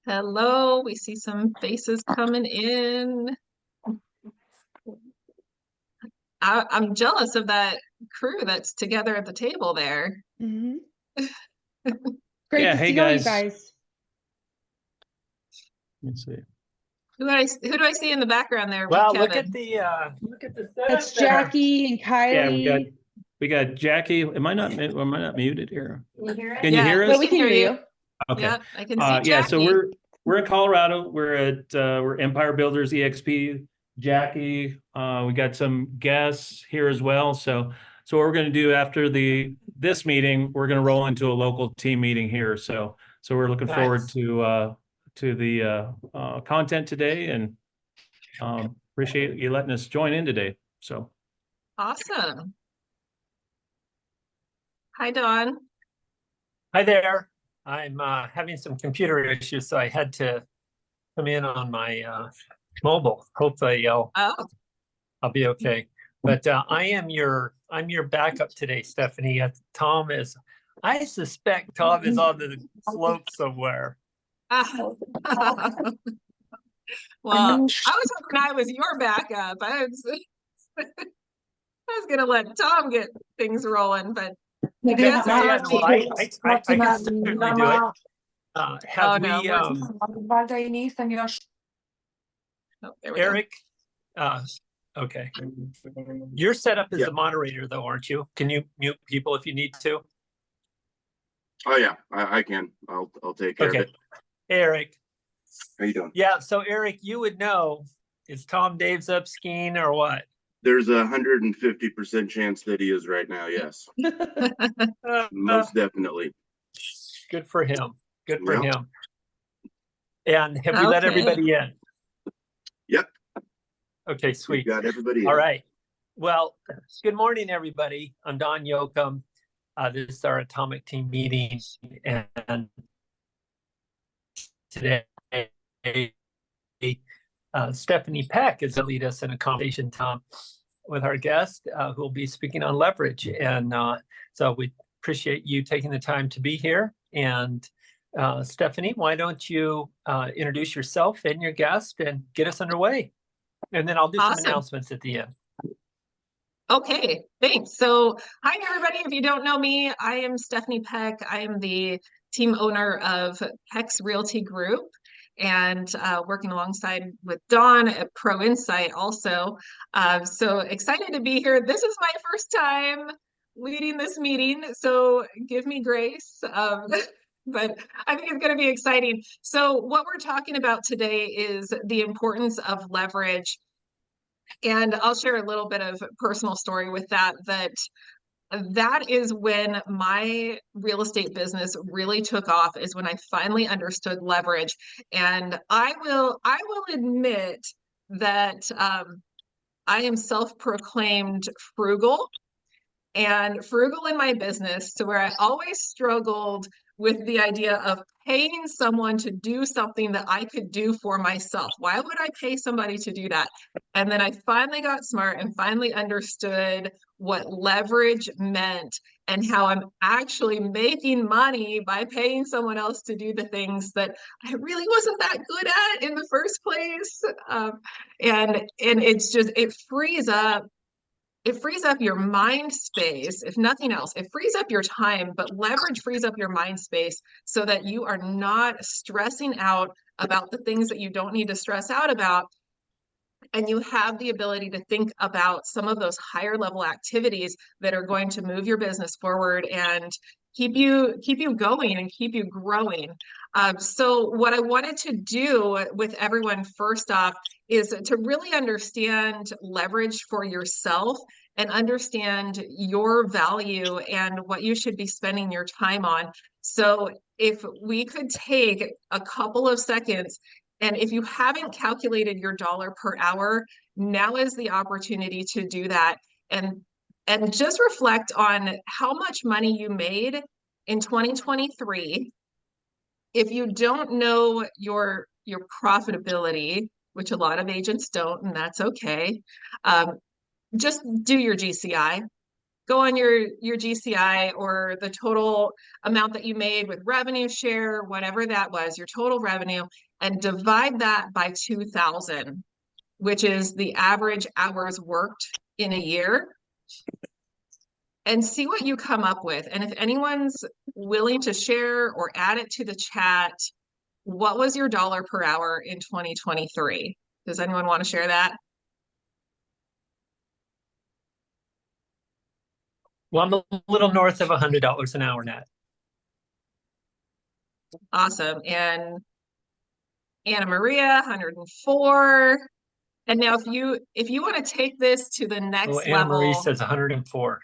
Hello, we see some faces coming in. I'm jealous of that crew that's together at the table there. hmm Great Yeah, to hey see all you guys. guys. Let's see. Who do I see in the background there with Well, Kevin? look at the That's setup there. Jackie and Yeah, Kylie. we got Jackie. Am I not muted here? Can you hear it? Can you hear Yeah, us? we can hear you. Okay. Yeah, I can see Yeah, so Jackie. we're in Colorado. We're Empire Builders EXP. Jackie, we got some guests here as well. So what we're going to do after this meeting, we're going to roll into a local team meeting here. So we're looking forward Nice. to the content today, and appreciate you letting us join in today. So Awesome. Hi, Dawn. Hi there. I'm having some computer issues, so I had to come in on my mobile. Hopefully, Oh, I'll be okay. But I'm your backup today, Stephanie. I suspect Tom is on the slope somewhere. well, I was hoping I was your backup. I was gonna let Tom get things rolling, but I guess Yeah, it's on no, me. I can certainly do it. Have no, we, Oh, there we go. Eric? Okay. You're set up as the moderator, though, aren't you? Can you mute people if you need to? Oh yeah, I can. I'll take care of Okay. it. Hey, Eric. How you doing? Yeah, so Eric, you would know, is Tom Dave's up skiing or what? There's 150% chance that he is right now. Yes, most definitely. Good for him. Good for Yep. him. And have we let Okay. everybody in? Yep. Okay, We sweet. got everybody. All in. right. Well, good morning, everybody. I'm Don Yoakum. This is our Atomic Team meeting, and today Stephanie Peck is to lead us in a conversation, Tom, with our guest who will be speaking on leverage. And so we appreciate you taking the time to be here. And Stephanie, why don't you introduce yourself and your guest and get us underway? And then I'll do Awesome. some announcements at the end. Okay, thanks. So, hi everybody. If you don't know me, I am Stephanie Peck. I am the team owner of Peck's Realty Group, and working alongside with Dawn at Pro Insight also. So excited to be here. This is my first time leading this meeting, so give me grace. But I think it's going to be exciting. So what we're talking about today is the importance of leverage. And I'll share a little bit of personal story with that is when my real estate business really took off, is when I finally understood leverage. And I will admit that I am self-proclaimed frugal in my business, to where I always struggled with the idea of paying someone to do something that I could do for myself. Why would I pay somebody to do that? And then I finally got smart and finally understood what leverage meant and how I'm actually making money by paying someone else to do the things that I really wasn't that good at in the first place. And it's just, it frees up your mind space. If nothing else, it frees up your time, but leverage frees up your mind space so that you are not stressing out about the things that you don't need to stress out about. And you have the ability to think about some of those higher level activities that are going to move your business forward and keep you going and keep you growing. So what I wanted to do with everyone first off is to really understand leverage for yourself and understand your value and what you should be spending your time on. So if we could take a couple of seconds, and if you haven't calculated your dollar per hour, now is the opportunity to do that. And just reflect on how much money you made in 2023. If you don't know your profitability, which a lot of agents don't, and that's okay, just do your GCI. go on your GCI or the total amount that you made with revenue share, whatever that was, your total revenue, and divide that by 2,000, which is the average hours worked in a year, and see what you come up with. And if anyone's willing to share or add it to the chat, what was your dollar per hour in 2023? Does anyone want to share that? Well, I'm a little north of $100 an hour net. Awesome. And Anna Maria, 104. And now if you want to take this to the next Oh, Anna Marie level, says 104.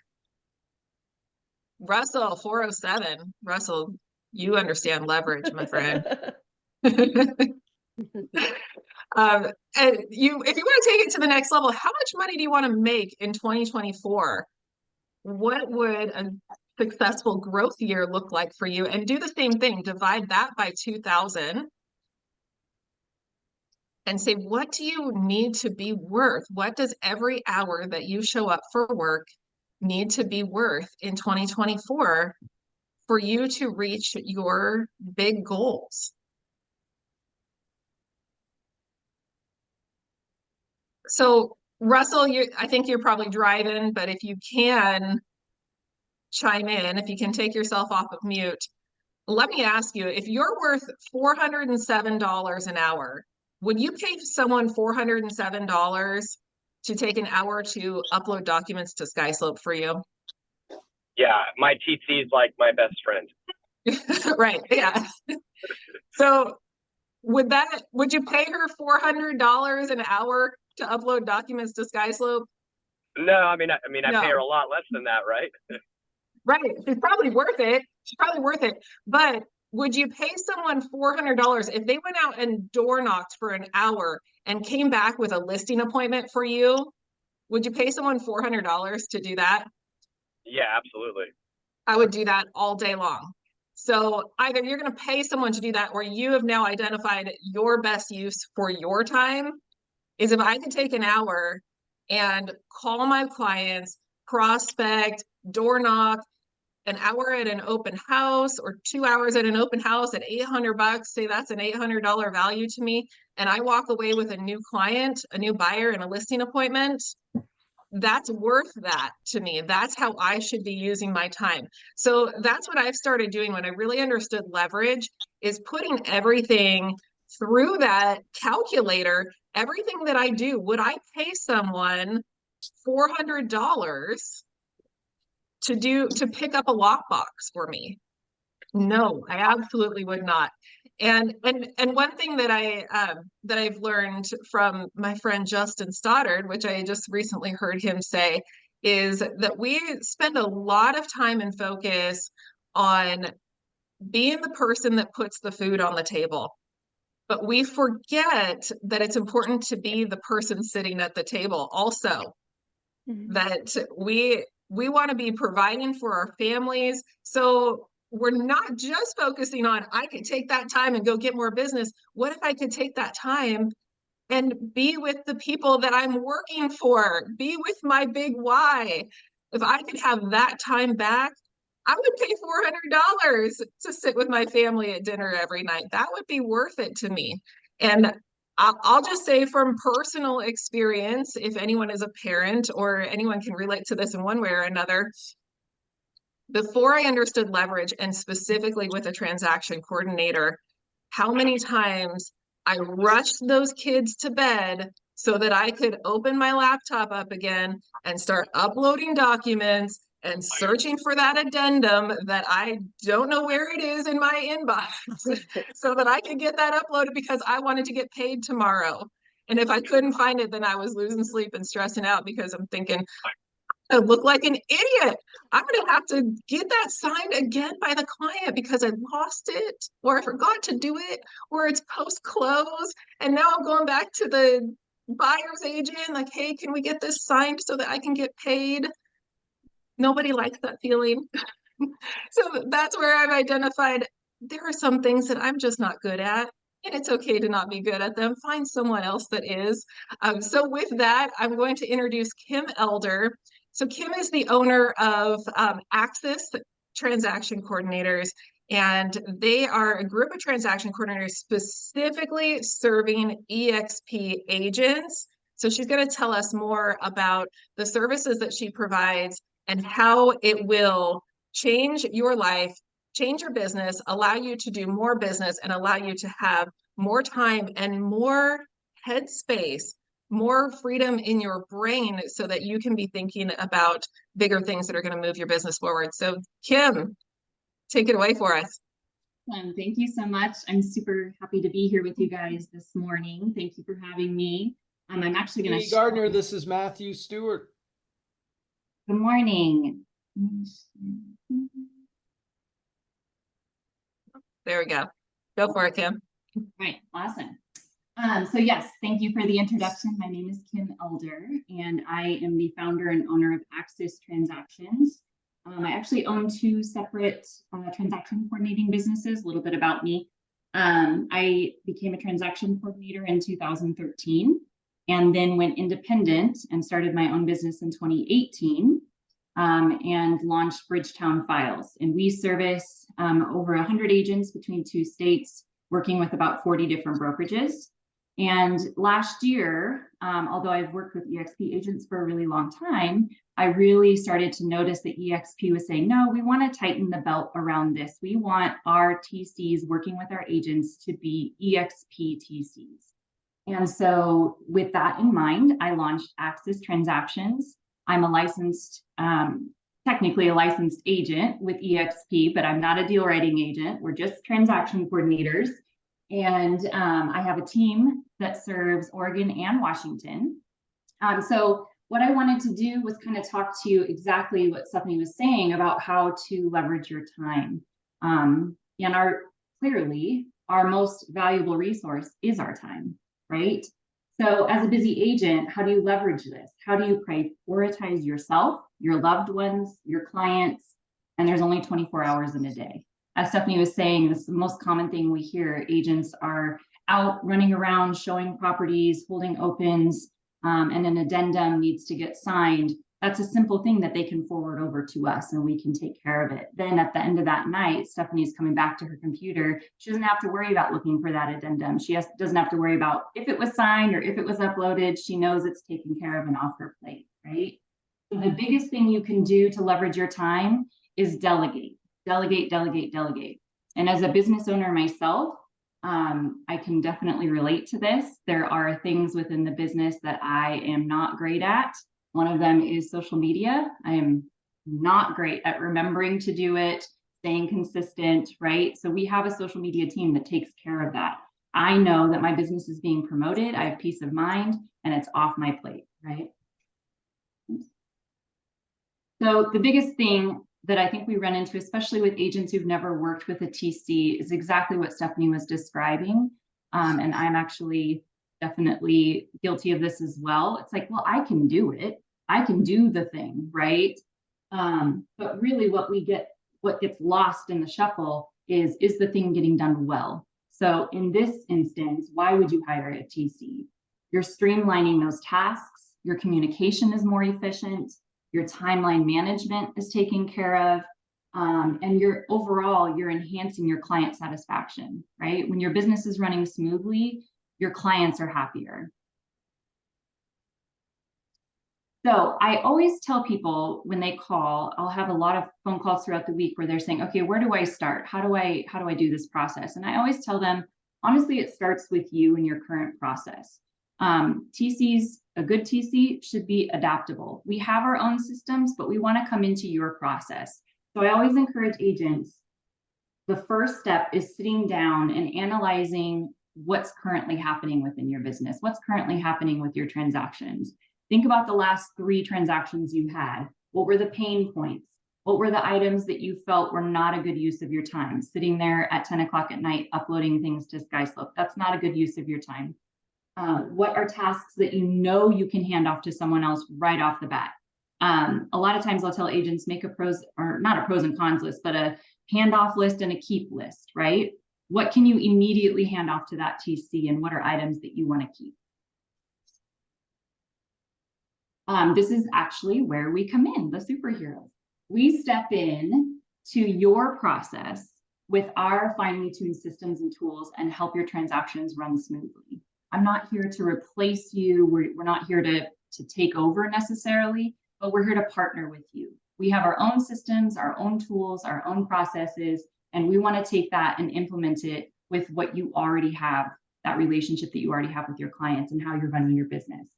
Russell, 407. Russell, you understand leverage, my friend. And if you want to take it to the next level, how much money do you want to make in 2024? What would a successful growth year look like for you? And do the same thing, divide that by 2,000 and say, what do you need to be worth? What does every hour that you show up for work need to be worth in 2024 for you to reach your big goals? So Russell, I think you're probably driving, but if you can chime in, if you can take yourself off of mute, let me ask you, if you're worth $407 an hour, would you pay someone $407 to take an hour to upload documents to SkySlope for you? Yeah, my TT is like my best friend. Right, yeah. So would you pay her $400 an hour to upload documents to SkySlope? No, I mean, I No. pay her a lot less than that, right? Right, she's probably worth it. She's probably worth it. But would you pay someone $400 if they went out and door knocked for an hour and came back with a listing appointment for you? Would you pay someone $400 to do that? Yeah, absolutely. I would do that all day long. So either you're going to pay someone to do that, or you have now identified your best use for your time is if I could take an hour and call my clients, prospect, door knock, an hour at an open house or 2 hours at an open house at $800, say that's an $800 value to me, and I walk away with a new client, a new buyer, and a listing appointment, that's worth that to me. That's how I should be using my time. So that's what I've started doing when I really understood leverage, is putting everything through that calculator. Everything that I do, would I pay someone $400 to pick up a lockbox for me? No, I absolutely would not. And one thing that I've learned from my friend Justin Stoddard, which I just recently heard him say, is that we spend a lot of time and focus on being the person that puts the food on the table. But we forget that it's important to be the person sitting at the table also. That we want to be providing for our families. So we're not just focusing on, I could take that time and go get more business. What if I could take that time and be with the people that I'm working for, be with my big why? If I could have that time back, I would pay $400 to sit with my family at dinner every night. That would be worth it to me. And I'll just say from personal experience, if anyone is a parent or anyone can relate to this in one way or another, before I understood leverage, and specifically with a transaction coordinator, how many times I rushed those kids to bed so that I could open my laptop up again and start uploading documents and searching for that addendum that I don't know where it is in my inbox so that I could get that uploaded because I wanted to get paid tomorrow. And if I couldn't find it, then I was losing sleep and stressing out because I'm thinking, I look like an idiot. I'm going to have to get that signed again by the client because I lost it, or I forgot to do it, or it's post-close. And now I'm going back to the buyer's agent, like, hey, can we get this signed so that I can get paid? Nobody likes that feeling. So that's where I've identified there are some things that I'm just not good at. And it's okay to not be good at them. Find someone else that is. So with that, I'm going to introduce Kim Elder. So Kim is the owner of Axis Transaction Coordinators, and they are a group of transaction coordinators specifically serving EXP agents. So she's going to tell us more about the services that she provides and how it will change your life, change your business, allow you to do more business, and allow you to have more time and more headspace, more freedom in your brain so that you can be thinking about bigger things that are going to move your business forward. So Kim, take it away for us. Thank you so much. I'm super happy to be here with you guys this morning. Thank you for having me. I'm actually going to Gardner, this is Matthew Stewart. Good morning. There we go. Go for it, Kim. Right, awesome. So yes, thank you for the introduction. My name is Kim Elder, and I am the founder and owner of Axis Transactions. I actually own two separate transaction coordinating businesses. A little bit about me. I became a transaction coordinator in 2013, and then went independent and started my own business in 2018, and launched Bridgetown Files. And we service over 100 agents between 2 states, working with about 40 different brokerages. And last year, although I've worked with EXP agents for a really long time, I really started to notice that EXP was saying, no, we want to tighten the belt around this. We want our TCs working with our agents to be EXP TCs. And so with that in mind, I launched Axis Transactions. I'm a licensed, technically a licensed agent with EXP, but I'm not a deal writing agent. We're just transaction coordinators. And I have a team that serves Oregon and Washington. So what I wanted to do was kind of talk to you exactly what Stephanie was saying about how to leverage your time. And clearly, our most valuable resource is our time, right? So as a busy agent, how do you leverage this? How do you prioritize yourself, your loved ones, your clients? And there's only 24 hours in a day. As Stephanie was saying, this is the most common thing we hear. Agents are out running around, showing properties, holding opens, and an addendum needs to get signed. That's a simple thing that they can forward over to us and we can take care of it. Then at the end of that night, Stephanie's coming back to her computer. She doesn't have to worry about looking for that addendum. She doesn't have to worry about if it was signed or if it was uploaded. She knows it's taken care of and off her plate, right? So the biggest thing you can do to leverage your time is delegate. Delegate, delegate, delegate. And as a business owner myself, I can definitely relate to this. There are things within the business that I am not great at. One of them is social media. I am not great at remembering to do it, staying consistent, right? So we have a social media team that takes care of that. I know that my business is being promoted. I have peace of mind and it's off my plate, right? So the biggest thing that I think we run into, especially with agents who've never worked with a TC, is exactly what Stephanie was describing. And I'm actually definitely guilty of this as well. It's like, well, I can do it. I can do the thing, right? But really what gets lost in the shuffle is the thing getting done well? So in this instance, why would you hire a TC? You're streamlining those tasks. Your communication is more efficient. Your timeline management is taken care of, and you're enhancing your client satisfaction, right? When your business is running smoothly, your clients are happier. So I always tell people when they call, I'll have a lot of phone calls throughout the week where they're saying, okay, where do I start? How do I do this process? And I always tell them, honestly, it starts with you and your current process. A good TC should be adaptable. We have our own systems, but we want to come into your process. So I always encourage agents, the first step is sitting down and analyzing what's currently happening within your business, what's currently happening with your transactions. Think about the last 3 transactions you had. What were the pain points? What were the items that you felt were not a good use of your time? Sitting there at 10 o'clock at night, uploading things to SkySlope. That's not a good use of your time. What are tasks that you know you can hand off to someone else right off the bat? A lot of times I'll tell agents, make not a pros and cons list, but a handoff list and a keep list, right? What can you immediately hand off to that TC and what are items that you want to keep? This is actually where we come in, the superheroes. We step in to your process with our finely tuned systems and tools and help your transactions run smoothly. I'm not here to replace you. We're not here to take over necessarily, but we're here to partner with you. We have our own systems, our own tools, our own processes, and we want to take that and implement it with what you already have, that relationship that you already have with your clients and how you're running your business.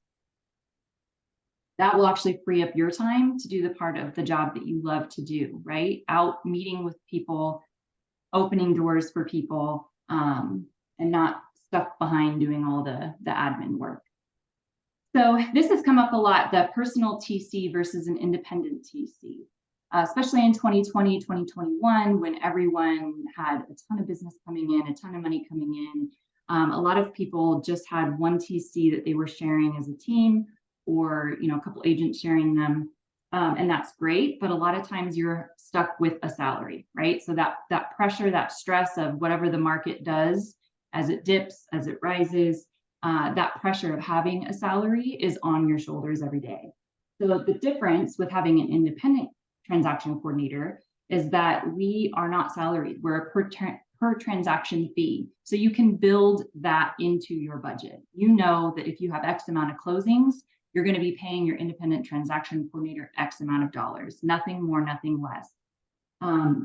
That will actually free up your time to do the part of the job that you love to do, right? Out meeting with people, opening doors for people, and not stuck behind doing all the admin work. So this has come up a lot, the personal TC versus an independent TC, especially in 2020, 2021, when everyone had a ton of business coming in, a ton of money coming in. A lot of people just had one TC that they were sharing as a team, or a couple agents sharing them. And that's great, but a lot of times you're stuck with a salary, right? So that pressure, that stress of whatever the market does, as it dips, as it rises, that pressure of having a salary is on your shoulders every day. So the difference with having an independent transaction coordinator is that we are not salaried. We're a per transaction fee. So you can build that into your budget. You know that if you have X amount of closings, you're going to be paying your independent transaction coordinator X amount of dollars, nothing more, nothing less.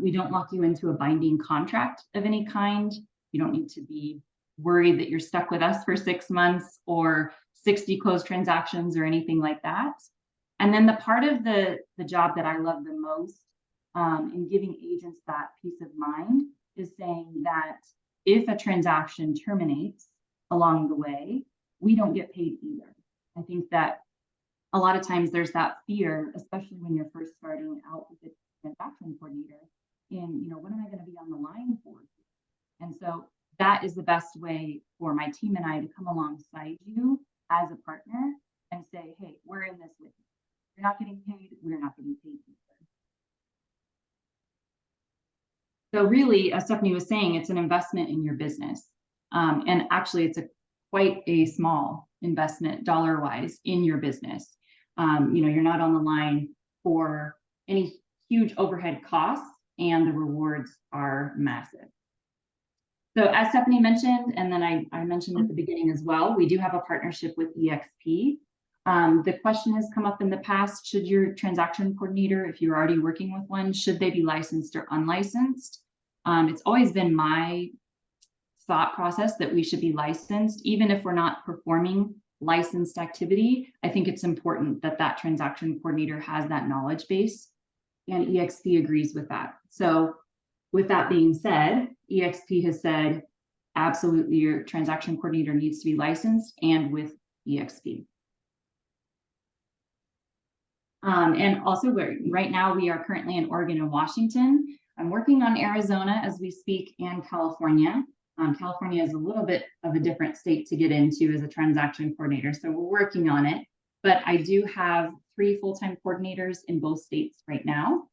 We don't lock you into a binding contract of any kind. You don't need to be worried that you're stuck with us for 6 months or 60 closed transactions or anything like that. And then the part of the job that I love the most in giving agents that peace of mind is saying that if a transaction terminates along the way, we don't get paid either. I think that a lot of times there's that fear, especially when you're first starting out with a transaction coordinator, in, what am I going to be on the line for? And so that is the best way for my team and I to come alongside you as a partner and say, hey, we're in this with you. You're not getting paid, we're not getting paid either. So really, as Stephanie was saying, it's an investment in your business. And actually, it's quite a small investment dollar-wise in your business. You're not on the line for any huge overhead costs, and the rewards are massive. So as Stephanie mentioned, and then I mentioned at the beginning as well, we do have a partnership with EXP. The question has come up in the past, should your transaction coordinator, if you're already working with one, should they be licensed or unlicensed? It's always been my thought process that we should be licensed, even if we're not performing licensed activity. I think it's important that that transaction coordinator has that knowledge base, and EXP agrees with that. So with that being said, EXP has said, absolutely, your transaction coordinator needs to be licensed and with EXP. And also, right now we are currently in Oregon and Washington. I'm working on Arizona as we speak, and California. California is a little bit of a different state to get into as a transaction coordinator, so we're working on it. But I do have 3 full-time coordinators in both states right now.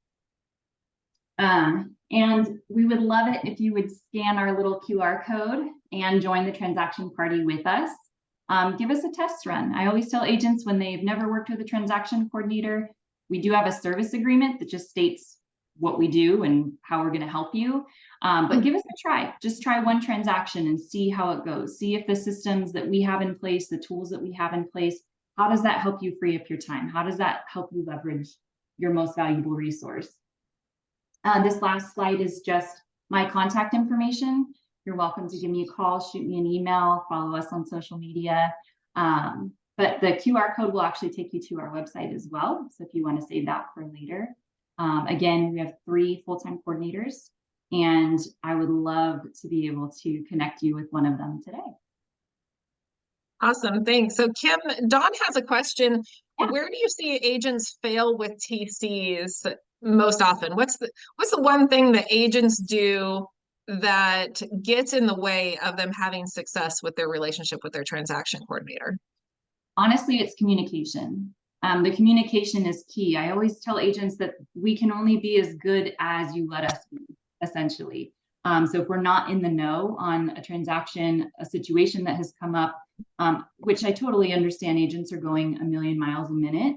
And we would love it if you would scan our little QR code and join the transaction party with us. Give us a test run. I always tell agents when they've never worked with a transaction coordinator, we do have a service agreement that just states what we do and how we're going to help you. But give us a try. Just try one transaction and see how it goes. See if the systems that we have in place, the tools that we have in place, how does that help you free up your time? How does that help you leverage your most valuable resource? This last slide is just my contact information. You're welcome to give me a call, shoot me an email, follow us on social media. But the QR code will actually take you to our website as well. So if you want to save that for later. Again, we have 3 full-time coordinators, and I would love to be able to connect you with one of them today. Awesome, thanks. So Kim, Dawn has a question. Yeah. Where do you see agents fail with TCs most often? What's the one thing that agents do that gets in the way of them having success with their relationship with their transaction coordinator? Honestly, it's communication. The communication is key. I always tell agents that we can only be as good as you let us be, essentially. So if we're not in the know on a transaction, a situation that has come up, which I totally understand, agents are going a million miles a minute.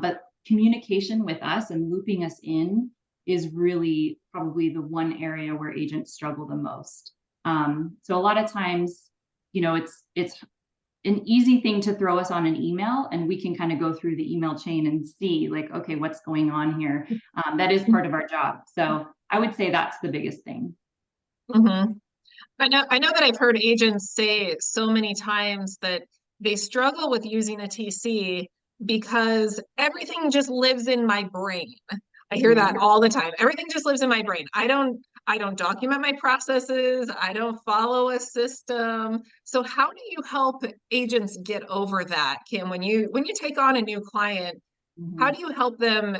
But communication with us and looping us in is really probably the one area where agents struggle the most. So a lot of times, you know, it's an easy thing to throw us on an email, and we can kind of go through the email chain and see like, okay, what's going on here. That is part of our job. So I would say that's the biggest thing. Mm-hmm. I know that I've heard agents say so many times that they struggle with using a TC because everything just lives in my brain. I hear that all the time. Everything just lives in my brain. I don't document my processes. I don't follow a system. So how do you help agents get over that, Kim? When you take on a new client, how do you help them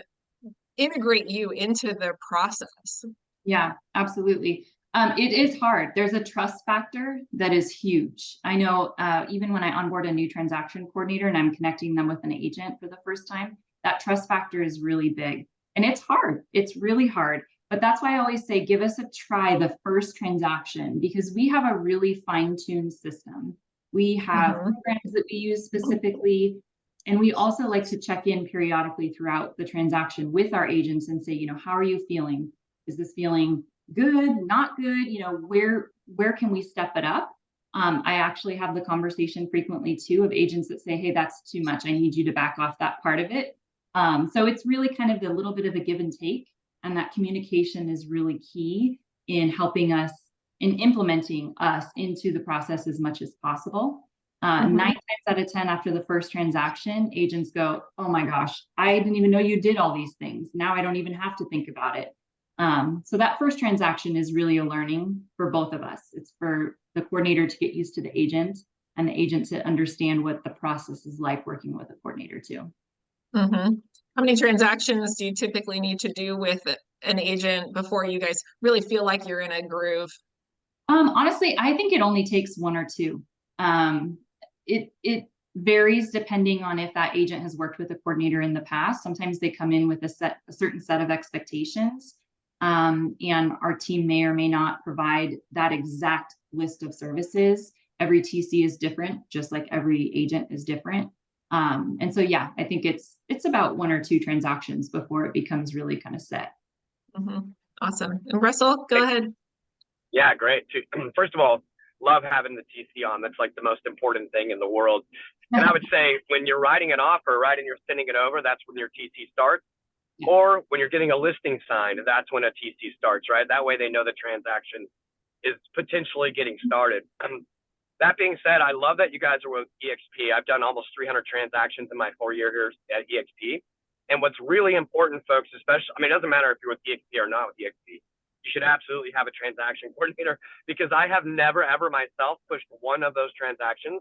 integrate you into their process? Yeah, absolutely. It is hard. There's a trust factor that is huge. I know even when I onboard a new transaction coordinator and I'm connecting them with an agent for the first time, that trust factor is really big. And it's hard. It's really hard. But that's why I always say, give us a try the first transaction, because we have a really fine-tuned system. We have programs that we use specifically. And we also like to check in periodically throughout the transaction with our agents and say, you know, how are you feeling? Is this feeling good, not good? You know, where can we step it up? I actually have the conversation frequently too of agents that say, hey, that's too much. I need you to back off that part of it. So it's really kind of a little bit of a give and take. And that communication is really key in helping us in implementing us into the process as much as possible. 9 times out of 10 after the first transaction, agents go, oh my gosh, I didn't even know you did all these things. Now I don't even have to think about it. So that first transaction is really a learning for both of us. It's for the coordinator to get used to the agent and the agent to understand what the process is like working with a coordinator too. How many transactions do you typically need to do with an agent before you guys really feel like you're in a groove? Honestly, I think it only takes 1 or 2. It varies depending on if that agent has worked with a coordinator in the past. Sometimes they come in with a certain set of expectations, and our team may or may not provide that exact list of services. Every TC is different, just like every agent is different. And so, yeah, I think it's about 1 or 2 transactions before it becomes really kind of set. Awesome. And Russell, go ahead. Yeah, great. First of all, love having the TC on. That's like the most important thing in the world. And I would say when you're writing an offer, right, and you're sending it over, that's when your TC starts. Or when you're getting a listing signed, that's when a TC starts, right? That way they know the transaction is potentially getting started. That being said, I love that you guys are with EXP. I've done almost 300 transactions in my 4 years here at EXP. And what's really important, folks, especially, I mean, it doesn't matter if you're with EXP or not with EXP, you should absolutely have a transaction coordinator, because I have never, ever myself pushed one of those transactions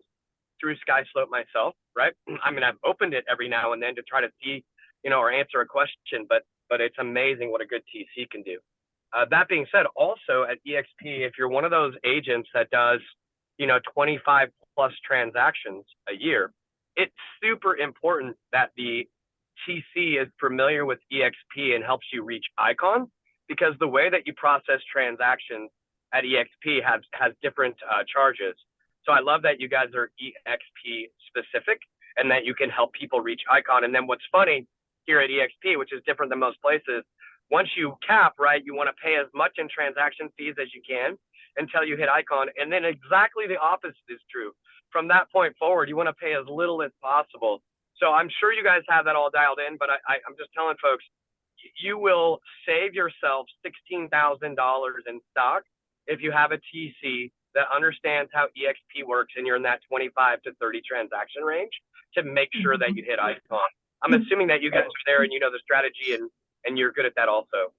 through SkySlope myself, right? I mean, I've opened it every now and then to try to see, you know, or answer a question, but it's amazing what a good TC can do. That being said, also at EXP, if you're one of those agents that does, you know, 25 plus transactions a year, it's super important that the TC is familiar with EXP and helps you reach Icon, because the way that you process transactions at EXP has different charges. So I love that you guys are EXP specific and that you can help people reach Icon. And then what's funny here at EXP, which is different than most places, once you cap, right, you want to pay as much in transaction fees as you can until you hit Icon. And then exactly the opposite is true. From that point forward, you want to pay as little as possible. So I'm sure you guys have that all dialed in, but I'm just telling folks, you will save yourself $16,000 in stock if you have a TC that understands how EXP works and you're in that 25 to 30 transaction range to make sure that you hit Icon. I'm assuming that you guys are there and you know the strategy and you're good at that also.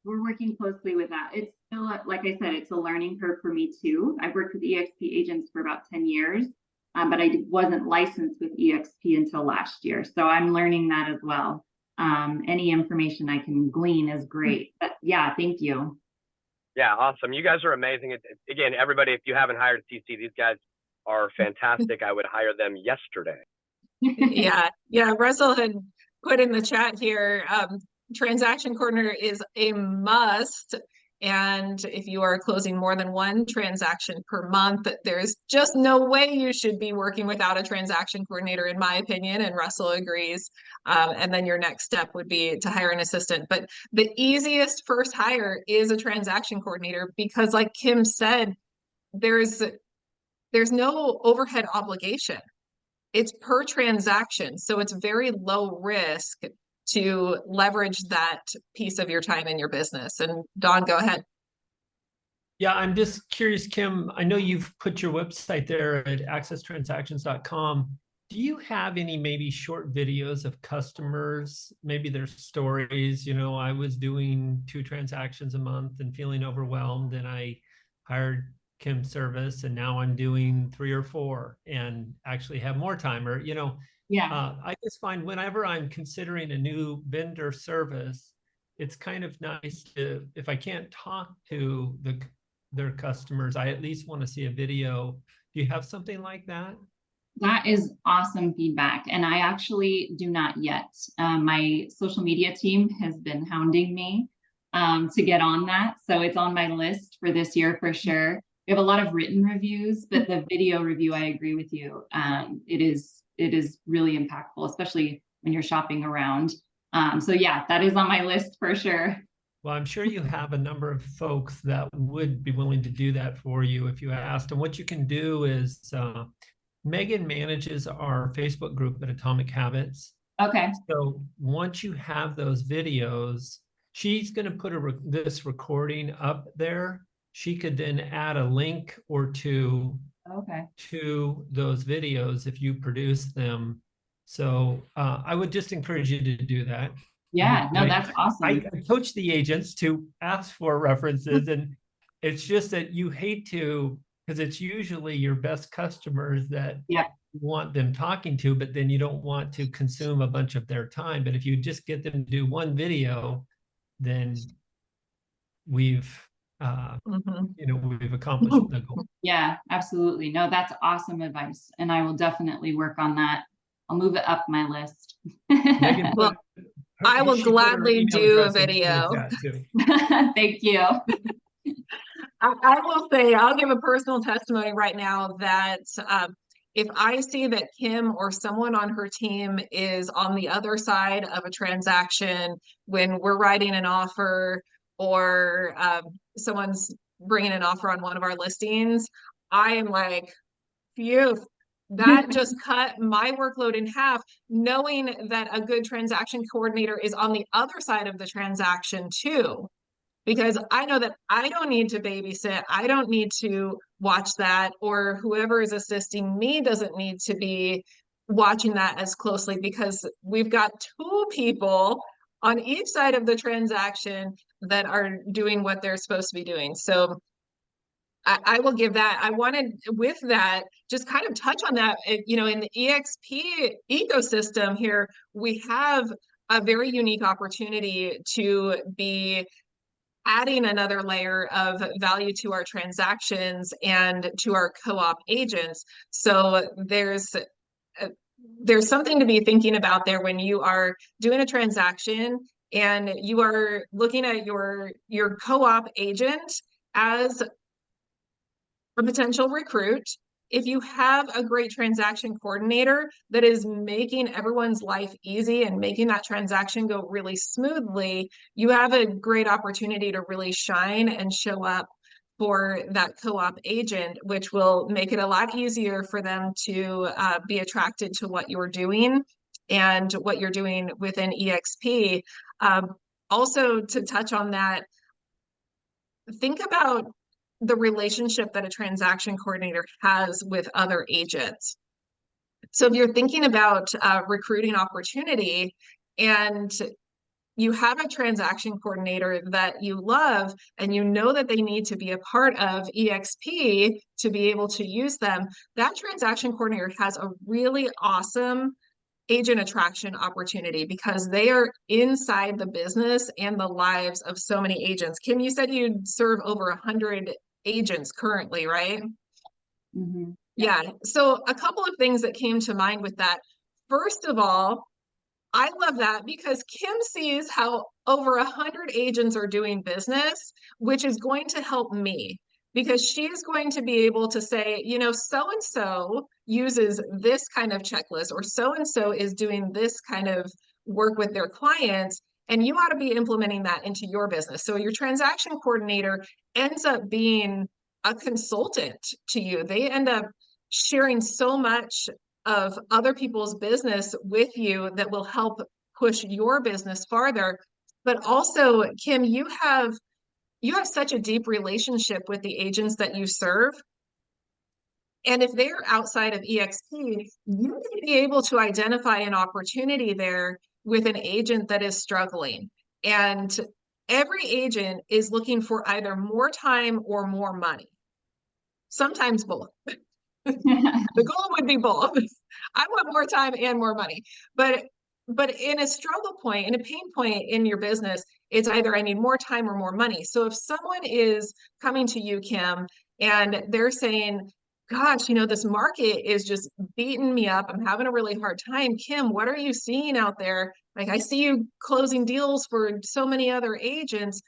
We're working closely with that. It's still, like I said, it's a learning curve for me too. I've worked with EXP agents for about 10 years, but I wasn't licensed with EXP until last year. So I'm learning that as well. Any information I can glean is great. But yeah, thank you. Yeah, awesome. You guys are amazing. Again, everybody, if you haven't hired a TC, these guys are fantastic. I would hire them yesterday. Yeah. Russell had put in the chat here, transaction coordinator is a must. And if you are closing more than one transaction per month, there's just no way you should be working without a transaction coordinator, in my opinion, and Russell agrees. And then your next step would be to hire an assistant. But the easiest first hire is a transaction coordinator because, like Kim said, there's no overhead obligation. It's per transaction, so it's very low risk to leverage that piece of your time in your business. And Dawn, go ahead. Yeah, I'm just curious, Kim, I know you've put your website there at accesstransactions.com. Do you have any maybe short videos of customers, maybe their stories? I was doing 2 transactions a month and feeling overwhelmed, and I hired Kim's service, and now I'm doing 3 or 4 and actually have more time. Or, I just find whenever I'm considering a new vendor service, it's kind of nice to, if I can't talk to their customers, I at least want to see a video. Do you have something like that? That is awesome feedback. And I actually do not yet. My social media team has been hounding me to get on that. So it's on my list for this year for sure. We have a lot of written reviews, but the video review, I agree with you. It is really impactful, especially when you're shopping around. So yeah, that is on my list for sure. Well, I'm sure you have a number of folks that would be willing to do that for you if you asked. And what you can do is, Megan manages our Facebook group at Atomic Habits. Okay. So once you have those videos, she's going to put this recording up there. She could then add a link or two to those videos if you produce them. So I would just encourage you to do that. Yeah, no, that's awesome. I coach the agents to ask for references, and it's just that you hate to, because it's usually your best customers that you want them talking to, but then you don't want to consume a bunch of their time. But if you just get them to do one video, then we've we've accomplished the goal. Yeah, absolutely. No, that's awesome advice. And I will definitely work on that. I'll move it up my list. Megan, well, I will gladly do a video. Thank you. I will say, I'll give a personal testimony right now that if I see that Kim or someone on her team is on the other side of a transaction when we're writing an offer, or someone's bringing an offer on one of our listings, I am like, phew, that just cut my workload in half, knowing that a good transaction coordinator is on the other side of the transaction too. Because I know that I don't need to babysit, I don't need to watch that, or whoever is assisting me doesn't need to be watching that as closely, because we've got 2 people on each side of the transaction that are doing what they're supposed to be doing. So I will give that. I wanted with that, just kind of touch on that, in the EXP ecosystem here, we have a very unique opportunity to be adding another layer of value to our transactions and to our co-op agents. So there's something to be thinking about there when you are doing a transaction and you are looking at your co-op agent as a potential recruit. If you have a great transaction coordinator that is making everyone's life easy and making that transaction go really smoothly, you have a great opportunity to really shine and show up for that co-op agent, which will make it a lot easier for them to be attracted to what you're doing and what you're doing within EXP. Also, to touch on that, think about the relationship that a transaction coordinator has with other agents. So if you're thinking about recruiting opportunity and you have a transaction coordinator that you love and you know that they need to be a part of EXP to be able to use them, that transaction coordinator has a really awesome agent attraction opportunity because they are inside the business and the lives of so many agents. Kim, you said you serve over 100 agents currently, right? Yeah. So a couple of things that came to mind with that. First of all, I love that because Kim sees how over 100 agents are doing business, which is going to help me because she's going to be able to say, you know, so-and-so uses this kind of checklist, or so-and-so is doing this kind of work with their clients, and you ought to be implementing that into your business. So your transaction coordinator ends up being a consultant to you. They end up sharing so much of other people's business with you that will help push your business farther. But also, Kim, you have such a deep relationship with the agents that you serve. And if they're outside of EXP, you may be able to identify an opportunity there with an agent that is struggling. And every agent is looking for either more time or more money. Sometimes both. The goal would be both. I want more time and more money. But in a struggle point, in a pain point in your business, it's either I need more time or more money. So if someone is coming to you, Kim, and they're saying, gosh, you know, this market is just beating me up. I'm having a really hard time. Kim, what are you seeing out there? Like, I see you closing deals for so many other agents.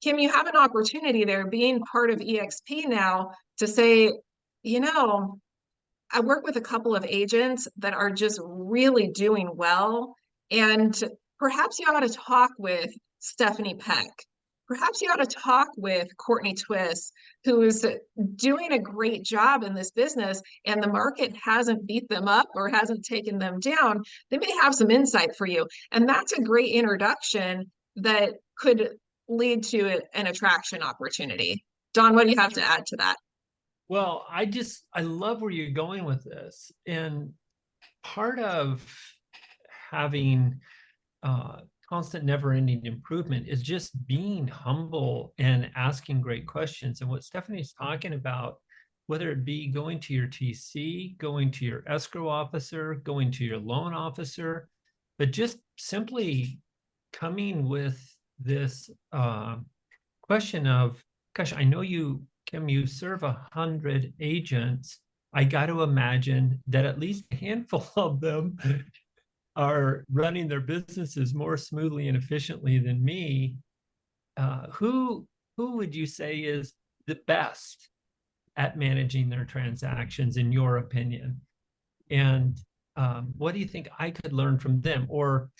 Kim, you have an opportunity there being part of EXP now to say, you know, I work with a couple of agents that are just really doing well. And perhaps you ought to talk with Stephanie Peck. Perhaps you ought to talk with Courtney Twist, who is doing a great job in this business, and the market hasn't beat them up or hasn't taken them down. They may have some insight for you. And that's a great introduction that could lead to an attraction opportunity. Don, what do you have to add to that? Well, I love where you're going with this. And part of having constant never-ending improvement is just being humble and asking great questions. And what Stephanie's talking about, whether it be going to your TC, going to your escrow officer, going to your loan officer, but just simply coming with this question of, gosh, I know you, Kim, you serve 100 agents. I got to imagine that at least a handful of them are running their businesses more smoothly and efficiently than me. Who would you say is the best at managing their transactions, in your opinion? And what do you think I could learn from them? Or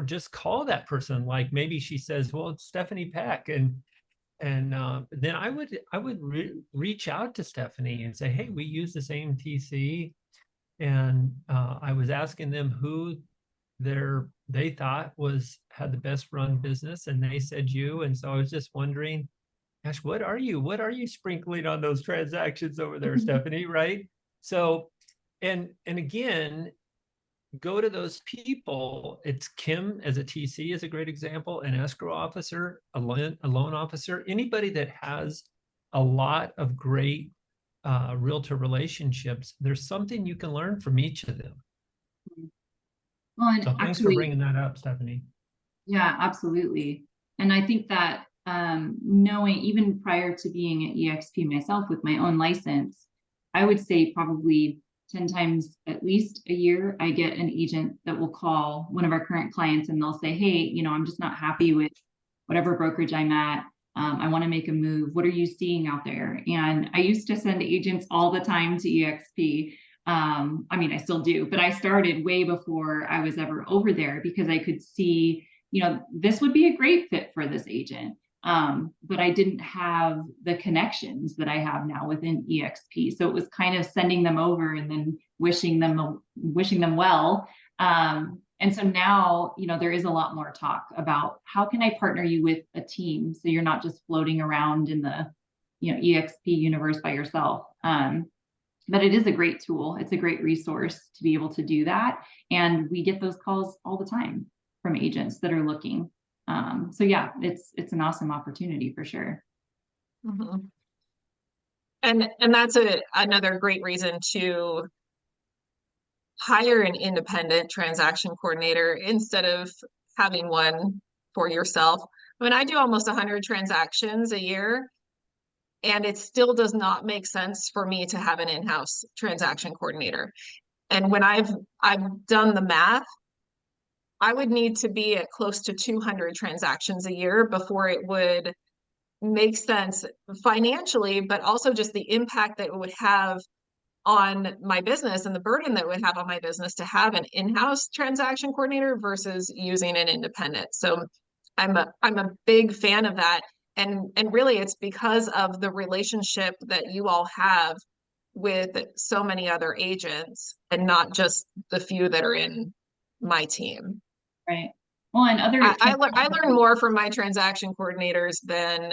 just call that person. Like maybe she says, "Well, it's Stephanie Peck," and then I would reach out to Stephanie and say, "Hey, we use the same TC." And I was asking them who they thought had the best run business, and they said you. And so I was just wondering, gosh, what are you sprinkling on those transactions over there, Stephanie? Right? So, and again, go to those people. It's Kim as a TC is a great example, an escrow officer, a loan officer, anybody that has a lot of great realtor relationships. There's something you can learn from each of them. Well, and So thanks for bringing that up, Stephanie. Yeah, absolutely. And I think that knowing, even prior to being at EXP myself with my own license, I would say probably 10 times at least a year, I get an agent that will call one of our current clients and they'll say, "Hey, you know, I'm just not happy with whatever brokerage I'm at. I want to make a move. What are you seeing out there?" And I used to send agents all the time to EXP. I mean, I still do, but I started way before I was ever over there because I could see, you know, this would be a great fit for this agent. But I didn't have the connections that I have now within EXP. So it was kind of sending them over and then wishing them well. And so now, you know, there is a lot more talk about how can I partner you with a team so you're not just floating around in the, you know, EXP universe by yourself. But it is a great tool. It's a great resource to be able to do that. And we get those calls all the time from agents that are looking. So yeah, it's an awesome opportunity for sure. Mm-hmm. And that's another great reason to hire an independent transaction coordinator instead of having one for yourself. I mean, I do almost 100 transactions a year, and it still does not make sense for me to have an in-house transaction coordinator. And when I've done the math, I would need to be at close to 200 transactions a year before it would make sense financially, but also just the impact that it would have on my business and the burden that it would have on my business to have an in-house transaction coordinator versus using an independent. So I'm a big fan of that. And really it's because of the relationship that you all have with so many other agents and not just the few that are in my team. Right. Well, and other I learn more from my transaction coordinators than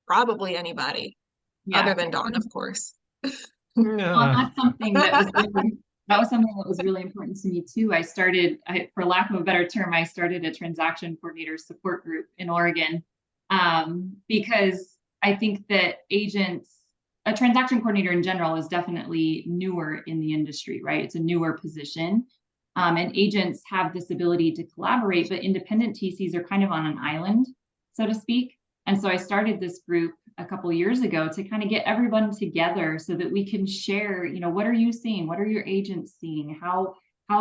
probably anybody, other than Dawn, of course. Well, that's something that was something that was really important to me too. For lack of a better term, I started a transaction coordinator support group in Oregon, because I think that a transaction coordinator in general is definitely newer in the industry, right? It's a newer position. And agents have this ability to collaborate, but independent TCs are kind of on an island, so to speak. And so I started this group a couple of years ago to kind of get everyone together so that we can share, what are you seeing? What are your agents seeing? How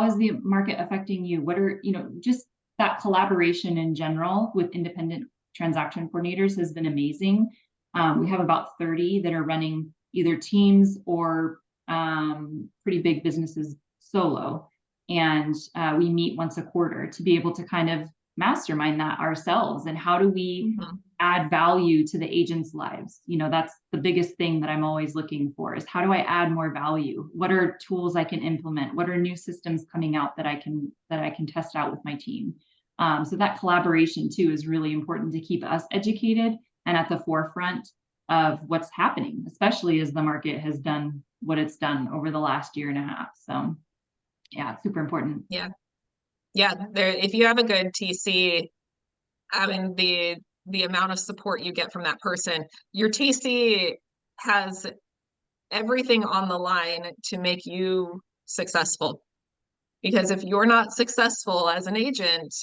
is the market affecting you? What are, just that collaboration in general with independent transaction coordinators has been amazing. We have about 30 that are running either teams or pretty big businesses solo. And we meet once a quarter to be able to kind of mastermind that ourselves. And how do we add value to the agents' lives? That's the biggest thing that I'm always looking for, is how do I add more value? What are tools I can implement? What are new systems coming out that I can test out with my team? So that collaboration too is really important to keep us educated and at the forefront of what's happening, especially as the market has done what it's done over the last year and a half. So yeah, it's super important. Yeah. If you have a good TC, having the amount of support you get from that person, your TC has everything on the line to make you successful. Because if you're not successful as an agent,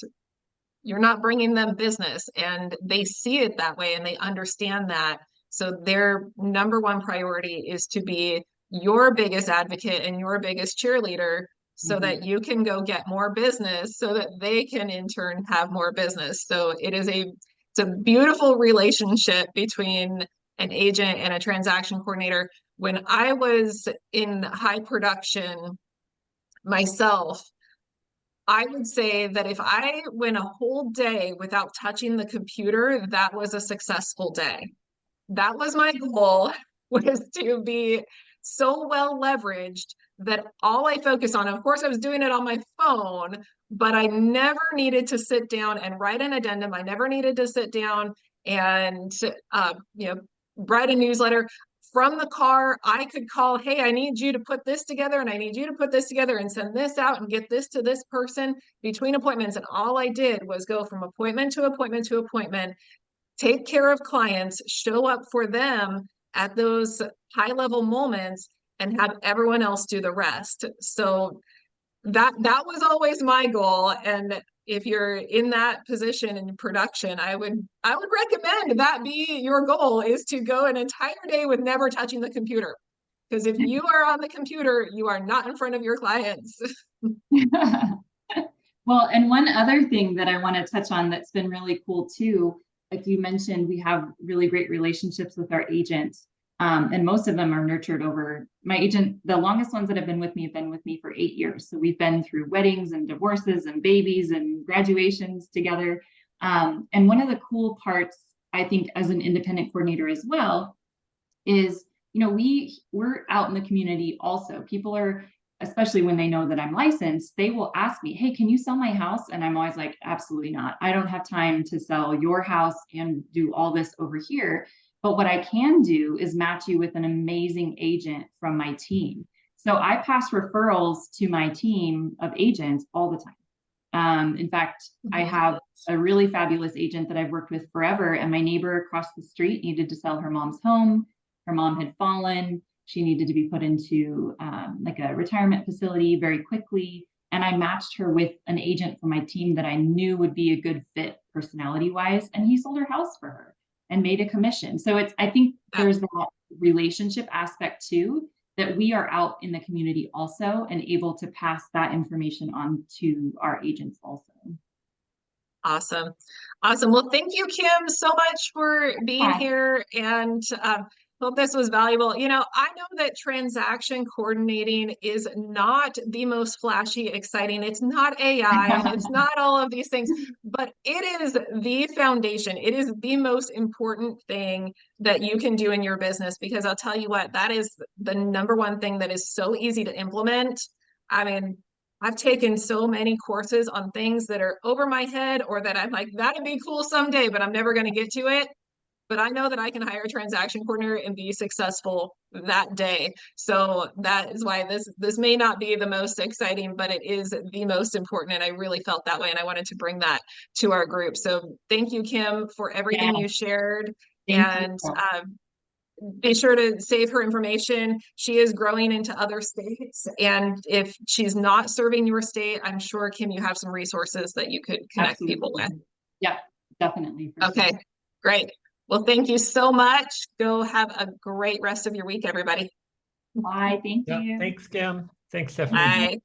you're not bringing them business, and they see it that way and they understand that. So their number one priority is to be your biggest advocate and your biggest cheerleader, so that you can go get more business, so that they can in turn have more business. So it's a beautiful relationship between an agent and a transaction coordinator. When I was in high production myself, I would say that if I went a whole day without touching the computer, that was a successful day. That was my goal, was to be so well leveraged that all I focus on, of course, I was doing it on my phone, but I never needed to sit down and write an addendum. I never needed to sit down and, write a newsletter. From the car, I could call, hey, I need you to put this together, and I need you to put this together and send this out and get this to this person between appointments. And all I did was go from appointment to appointment to appointment, take care of clients, show up for them at those high level moments, and have everyone else do the rest. So that was always my goal. And if you're in that position in production, I would recommend that be your goal, is to go an entire day with never touching the computer. Because if you are on the computer, you are not in front of your clients. Well, and one other thing that I want to touch on that's been really cool too, like you mentioned, we have really great relationships with our agents. And most of them are nurtured over my agent. The longest ones that have been with me for 8 years. So we've been through weddings and divorces and babies and graduations together. And one of the cool parts, I think, as an independent coordinator as well, is, we're out in the community also. People are, especially when they know that I'm licensed, they will ask me, hey, can you sell my house? And I'm always like, absolutely not. I don't have time to sell your house and do all this over here. But what I can do is match you with an amazing agent from my team. So I pass referrals to my team of agents all the time. In fact, I have a really fabulous agent that I've worked with forever, and my neighbor across the street needed to sell her mom's home. Her mom had fallen. She needed to be put into like a retirement facility very quickly. And I matched her with an agent from my team that I knew would be a good fit personality-wise. And he sold her house for her and made a commission. So I think there's that relationship aspect too, that we are out in the community also and able to pass that information on to our agents also. Awesome. Awesome. Well, thank you, Kim, so much for being Hi. here, and hope this was valuable. You know, I know that transaction coordinating is not the most flashy, exciting. It's not AI and it's not all of these things, but it is the foundation. It is the most important thing that you can do in your business, because I'll tell you what, that is the number one thing that is so easy to implement. I mean, I've taken so many courses on things that are over my head, or that I'm like, that'd be cool someday, but I'm never going to get to it. But I know that I can hire a transaction coordinator and be successful that day. So that is why this may not be the most exciting, but it is the most important. And I really felt that way. And I wanted to bring that to our group. So thank you, Kim, for everything you shared. Thank you. Be sure to save her information. She is growing into other states. And if she's not serving your state, I'm sure, Kim, you have some resources that you could connect people with. Yeah, definitely. Okay, great. Well, thank you so much. Go have a great rest of your week, everybody. Bye. Thank Yeah, you. thanks, Kim. Thanks, Stephanie. Bye.